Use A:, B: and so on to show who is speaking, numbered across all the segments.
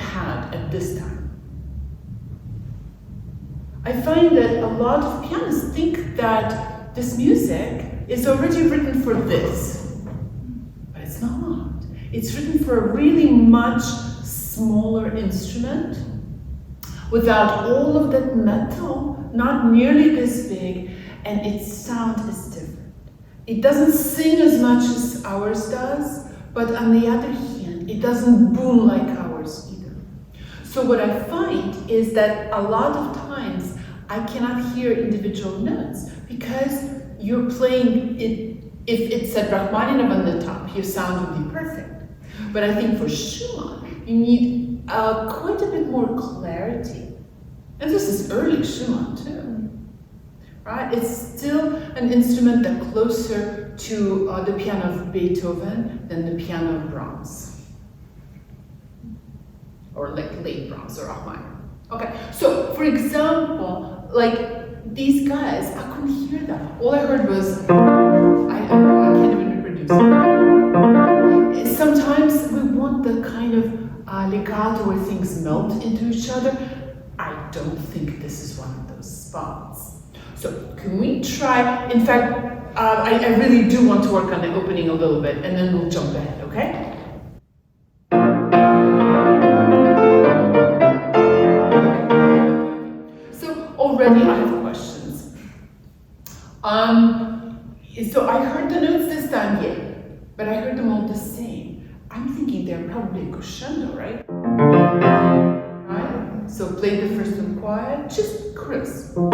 A: had at this time. I find that a lot of pianists think that this music is already written for this, but it's not. It's written for a really much smaller instrument, without all of that metal, not nearly this big, and its sound is different. It doesn't sing as much as ours does, but on the other hand, it doesn't boom like ours either. So what I find is that a lot of times I cannot hear individual notes because you're playing it. If it's a Rachmaninoff on the top, your sound would be perfect. But I think for Schumann, you need quite a bit more clarity. And this is early Schumann too, right? It's still an instrument that's closer to the piano of Beethoven than the piano of Brahms. Or like late Brahms or Rachmaninoff. Okay, so for example, like these guys, I couldn't hear them. All I heard was, I can't even reproduce it. Sometimes we want the kind of legato where things melt into each other. I don't think this is one of those spots. So can we try, in fact, I really do want to work on the opening a little bit and then we'll jump ahead, okay? Already I have questions. So I heard the notes this time, yeah, but I heard them all the same. I'm thinking they're probably crescendo, right? Right? So play the first one quiet, just crisp. Yeah.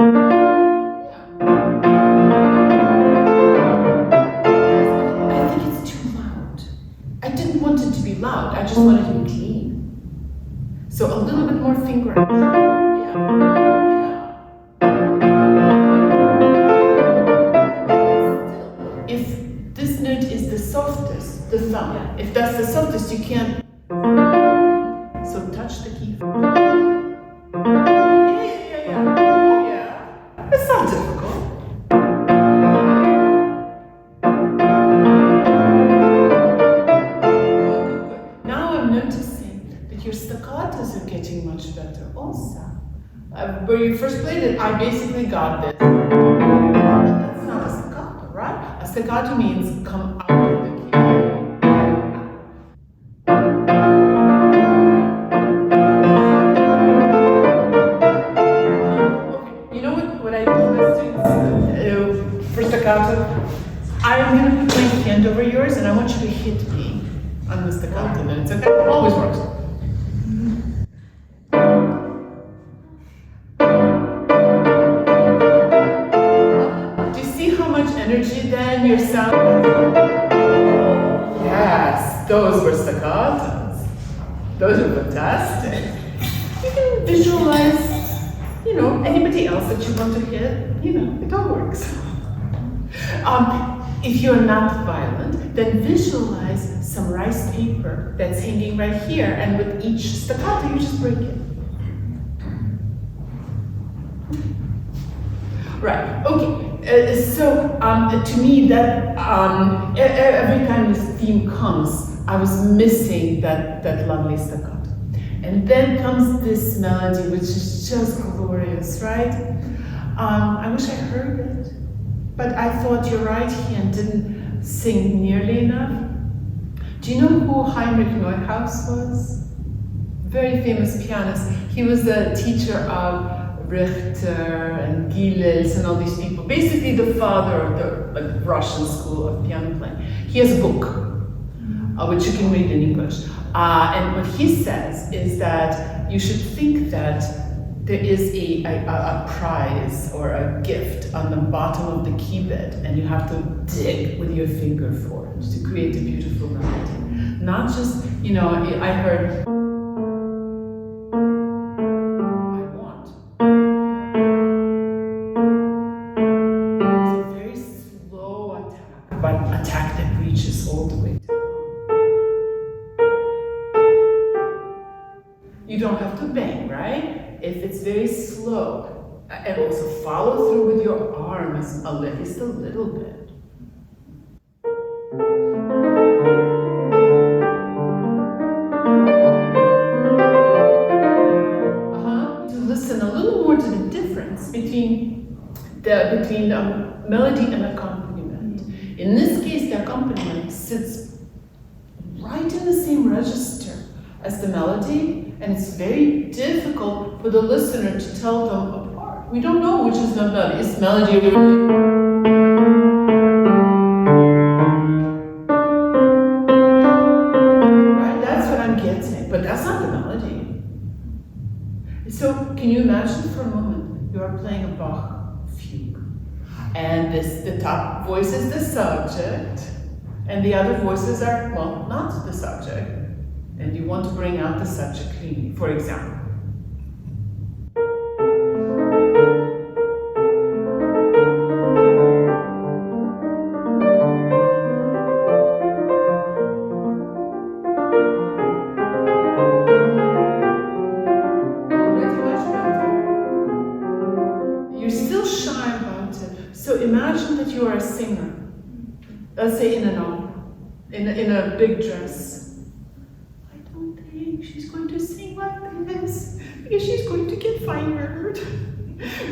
A: I think it's too loud. I didn't want it to be loud, I just wanted it to be clean. So a little bit more finger action. Yeah. The thumb. Yeah. If that's the softest, you can't. So touch the key. Yeah. Oh yeah. It's not difficult. Good. Now I'm noticing that your staccatos are getting much better also. Where you first played it, I basically got this. That's not a staccato, right? A staccato means come out of the key. I'm going to put my hand over yours and I want you to hit me on the staccato notes, okay? It always works. Do you see how much energy then your sound has? Yes, those were staccatos. Those are fantastic. You can visualize, anybody else that you want to hit, it all works. If you're not violent, then visualize some rice paper that's hanging right here, and with each staccato, you just break it. Right, okay. So to me, that every time this theme comes, I was missing that lovely staccato. And then comes this melody, which is just glorious, right? I wish I heard it. But I thought your right hand didn't sing nearly enough. Do you know who Heinrich Neuhaus was? Very famous pianist. He was a teacher of Richter and Gilels and all these people. Basically the father of the Russian school of piano playing. He has a book, which you can read in English. And what he says is that you should think that there is a prize or a gift on the bottom of the key bed, and you have to dig with your finger for it to create a beautiful melody. Not just, I heard, I want. It's a very slow attack, but attack that reaches all the way down. You don't have to bang, right? If it's very slow, and also follow through with your arms just a little bit. between melody and accompaniment. In this case, the accompaniment sits right in the same register as the melody, and it's very difficult for the listener to tell them apart. We don't know which is the melody. Is melody right? That's what I'm getting, but that's not the melody. So can you imagine for a moment you are playing a Bach fugue, and the top voice is the subject, and the other voices are, well, not the subject, and you want to bring out the subject cleanly, for example. You're still shy about it, so imagine that you are a singer, let's say in an opera, in a big dress. She's going to sing like this because she's going to get fired,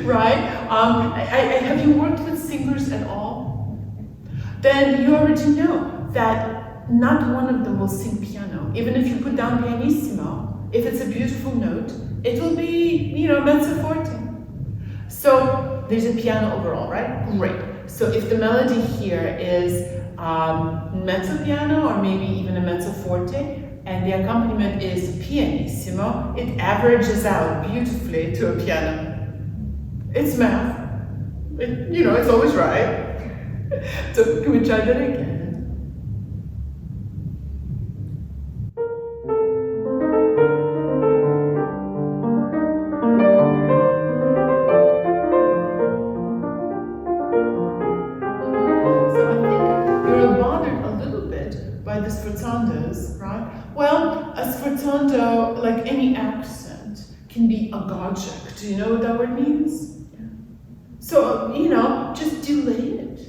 A: right? Have you worked with singers at all? Then you already know that not one of them will sing piano. Even if you put down pianissimo, if it's a beautiful note, it will be, mezzo forte. So there's a piano overall, right? Great. So if the melody here is mezzo piano or maybe even a mezzo forte, and the accompaniment is pianissimo, it averages out beautifully to a piano. It's math. It's always right. So can we try that again? So I think you're bothered a little bit by the sforzandos, right? Well, a sforzando, like any accent, can be agogic. Do you know what that word means? Yeah. So, just delay it.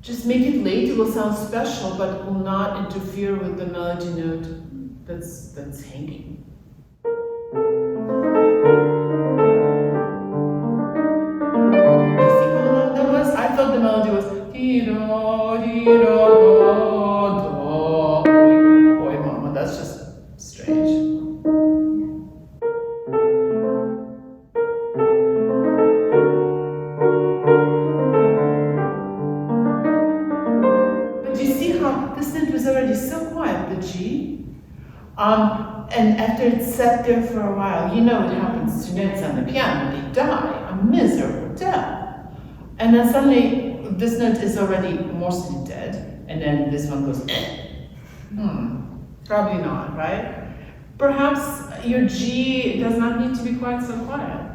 A: Just make it late, it will sound special, but it will not interfere with the melody note that's hanging. Do you see how loud that was? I thought the melody was dee-do, dee-do. That's just strange. But you see how this note was already so quiet, the G? And after it sat there for a while, what happens to notes on the piano, they die a miserable death. And then suddenly, this note is already mostly dead, and then this one goes, Probably not, right? Perhaps your G does not need to be quite so quiet.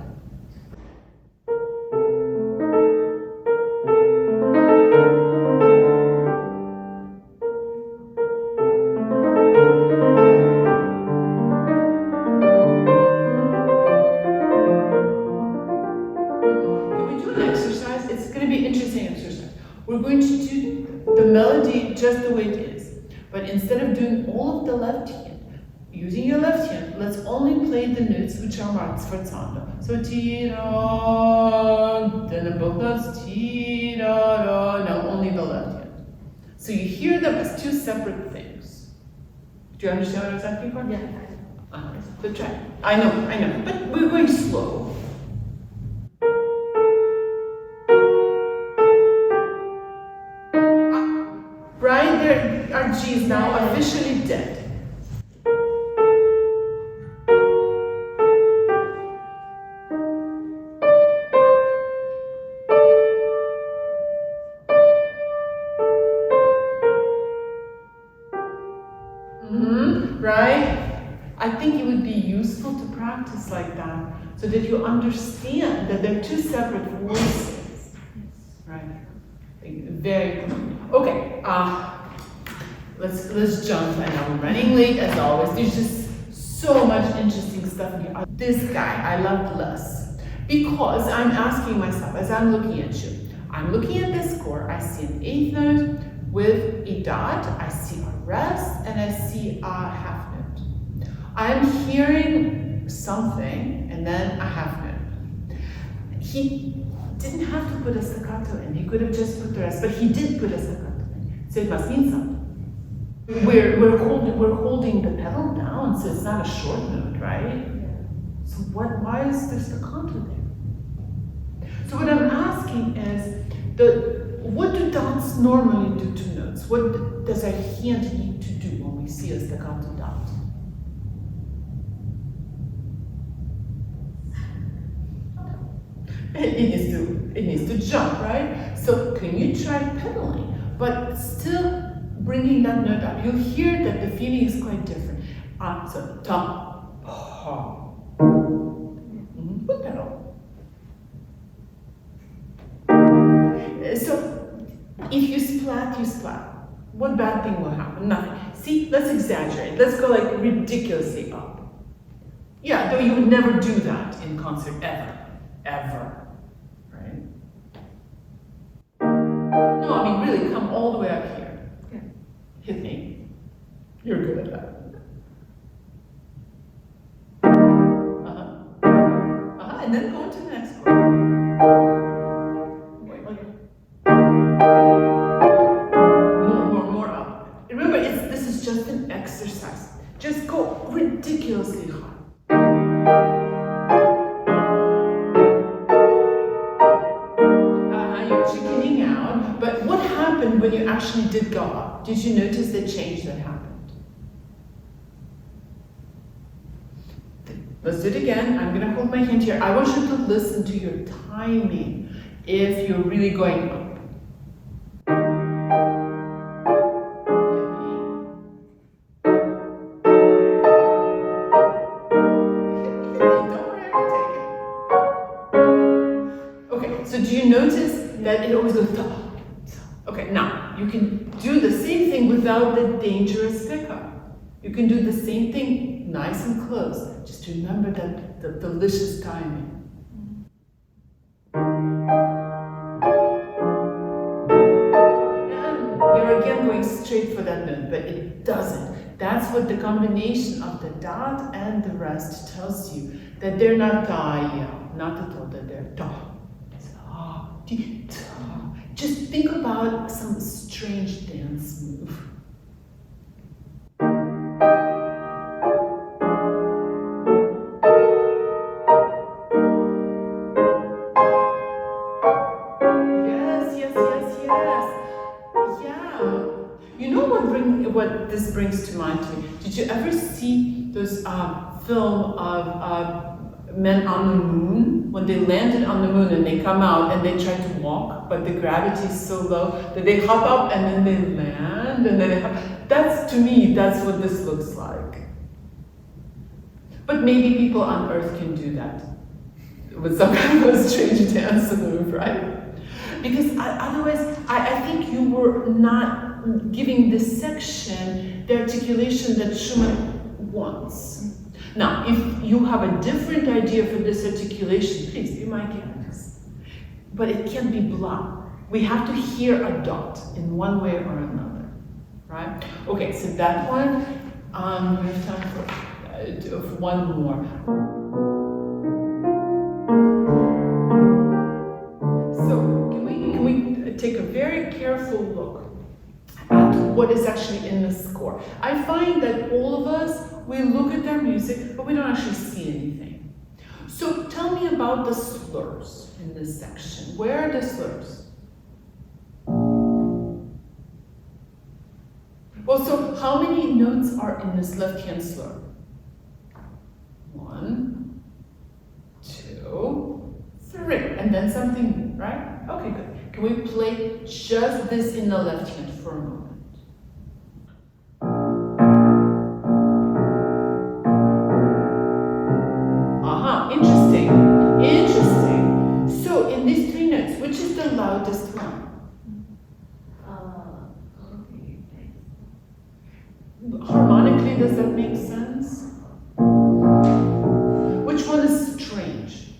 A: Can we do an exercise? It's going to be an interesting exercise. We're going to do the melody just the way it is. But instead of doing all of the left hand, using your left hand, let's only play the notes which are marked sforzando. So ti-da, then both notes, ti-da-da, now only the left hand. So you hear them as two separate things. Do you understand what I was asking for? Yeah. So try. I know, but we're going slow. Right? Our G is now officially dead. Right? I think it would be useful to practice like that so that you understand that they're two separate voices. Right? Very good. Okay, let's jump. I know we're running late as always. There's just so much interesting stuff here. This guy I loved less because I'm asking myself as I'm looking at you. I'm looking at this score. I see an eighth note with a dot. I see a rest and I see a half note. I'm hearing something and then a half note. didn't have to put a staccato in. He could have just put the rest, but he did put a staccato in. So it must mean something. We're holding the pedal down, so it's not a short note, right? So why is there staccato there? So what I'm asking is, what do dots normally do to notes? What does a hand need to do when we see a staccato dot? It needs to jump, right? So can you try pedaling, but still bringing that note up? You'll hear that the feeling is quite different. So ta, ha. Good pedal. So if you splat, you splat. What bad thing will happen? Nothing. See, let's exaggerate. Let's go like ridiculously up. Yeah, though you would never do that in concert ever. Ever. Right? No, I mean really, come all the way up here. Yeah. Hit me. You're good at that. And then go to the next chord. More up. Remember, this is just an exercise. Just go ridiculously high. You're chickening out, but what happened when you actually did go up? Did you notice the change that happened? Let's do it again. I'm going to hold my hand here. I want you to listen to your timing if you're really going up. Okay, so do you notice that it always goes top? Okay, now you can do the same thing without the dangerous pickup. You can do the same thing nice and close. Just remember that the delicious timing. And you're again going straight for that note, but it doesn't. That's what the combination of the dot and the rest tells you, that they're not ta, not at all, that they're ta. Just think about some strange dance move. What this brings to mind to me. Did you ever see those film of men on the moon? When they landed on the moon and they come out and they try to walk, but the gravity is so low that they hop up and then they land and then they hop. That's, to me, that's what this looks like. But maybe people on Earth can do that with some kind of a strange dance move, right? Because otherwise, I think you were not giving this section the articulation that Schumann wants. Now, if you have a different idea for this articulation, please be my guest. But it can't be blah. We have to hear a dot in one way or another, right? Okay, so that one, we have time for one more. So, can we take a very careful look at what is actually in the score? I find that all of us, we look at their music, but we don't actually see anything. So tell me about the slurs in this section. Where are the slurs? Well, so how many notes are in this left-hand slur? 1, 2, 3, and then something, right? Okay, good. Can we play just this in the left hand for a moment? Interesting. Interesting. So in these 3 notes, which is the loudest one? Harmonically, does that make sense? Which one is strange?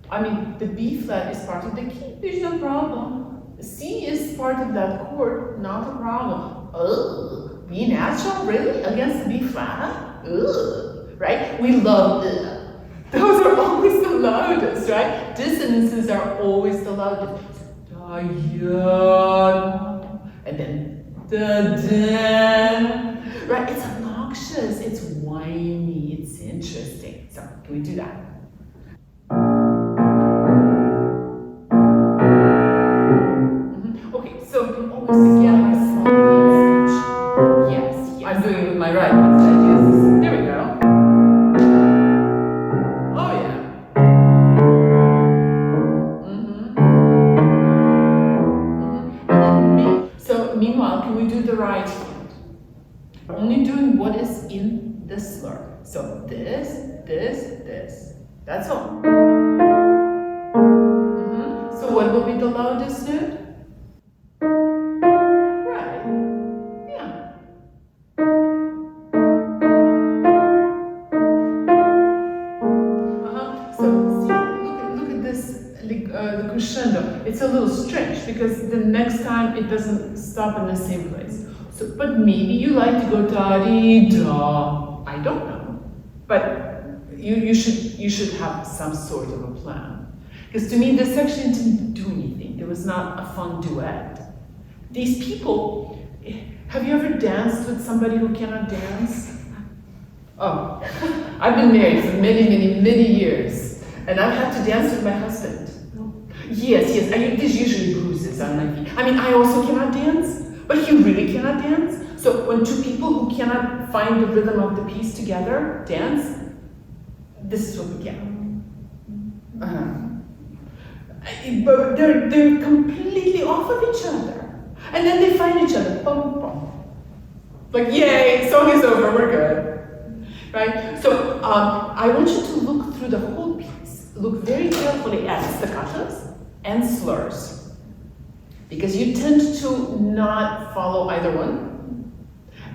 A: I mean, the B flat is part of the key, there's no problem. C is part of that chord, not a problem. Ugh, B natural, really? Against the B flat? Ugh, right? We love ugh. Those are always the loudest, right? Dissonances are always the loudest. Da, ya, and then da, da. Right? It's obnoxious, it's whiny, it's interesting. So, can we do that? Okay, so you can always together yes, yes. I'm doing it with my right hand. There we go. Oh yeah. So meanwhile, can we do the right hand? Only doing what is in the slur. So this, this. That's all. So what will be the loudest note? Right. Yeah. So see, look at this, the crescendo. It's a little strange because the next time it doesn't stop in the same place. So, but maybe you like to go da-dee-da. I don't know, but you should have some sort of a plan. Because to me, this section didn't do anything. It was not a fun duet. These people, have you ever danced with somebody who cannot dance? Oh, I've been married for many years, and I've had to dance with my husband. Yes, there's usually bruises on my feet. I mean, I also cannot dance, but he really cannot dance. So when two people who cannot find the rhythm of the piece together dance, this is what we get. But they're completely off of each other. And then they find each other. Boom, boom. Like, yay, song is over, we're good. Right? So I want you to look through the whole piece. Look very carefully at staccatos and slurs. Because you tend to not follow either one.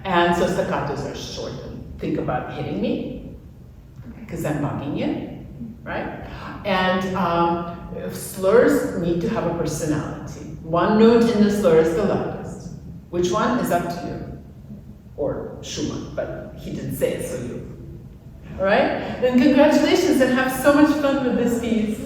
A: And so staccatos are short. Think about hitting me, because I'm bugging you, right? And slurs need to have a personality. One note in the slur is the loudest. Which one is up to you? Or Schumann, but he didn't say it, so you. All right? Then congratulations and have so much fun with this piece.